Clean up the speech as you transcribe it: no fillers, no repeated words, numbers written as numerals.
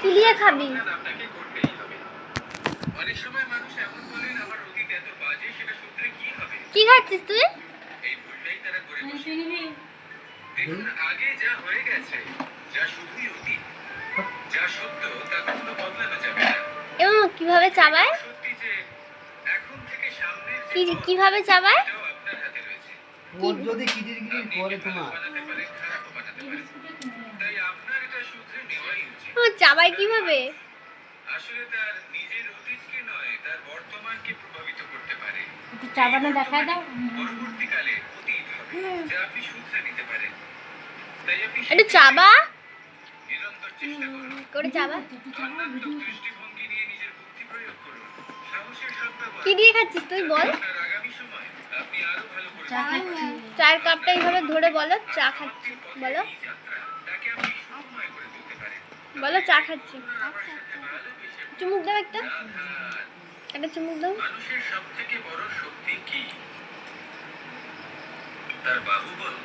কি দিয়ে খাবি? কি খাচ্ছিস তুই? আগে যা হয়ে গেছে, যা শুধুই অতীত, যা সত্য তা কখনো বদলানো যাবে না। এবং কিভাবে চাবায়? সত্যি যে এখন থেকে সামনের কিভাবে চাবায়? আপনার হাতে রয়েছে। ওর যদি কিটির করে তোমার বানাতে পারেন, খারাপও বানাতে পারেন। তাই আপনার এটা শুধরে নেওয়াই উচিত। ও চাবায় কিভাবে? আসলে তার নিজের অতীতকে নয়, তার বর্তমানকে প্রভাবিত করতে পারে। একটু চাবানো দেখা দাও। পরবর্তীকালে অতীত হবে যা আপনি শুধরে নিতে পারেন। তাই আপনি একটু চাবা নিরন্তর চেষ্টা করুন। করে চাবা। ধনাত্মক দৃষ্টিভঙ্গি নিয়ে নিজের বুদ্ধি প্রয়োগ করুন। সাহসের সদ্ব্যবহার কি দিয়ে খাচ্ছিস তুই বল? আপনার আগামী সময় আপনি আরো ভালো করে চা খাচ্ছি। চায়ের কাপটা এইভাবে ধরে বলো চা খাচ্ছি। বলো এই যাত্রা তাকে আপনি সুখময় করে তুলতে পারেন। বলো চা খাচ্ছি। আমার সাথে ভালোবেসে চুমুক দাও একটা চুমুক দাও। মানুষের সবথেকে বড় শক্তি কি? তার বাহুবল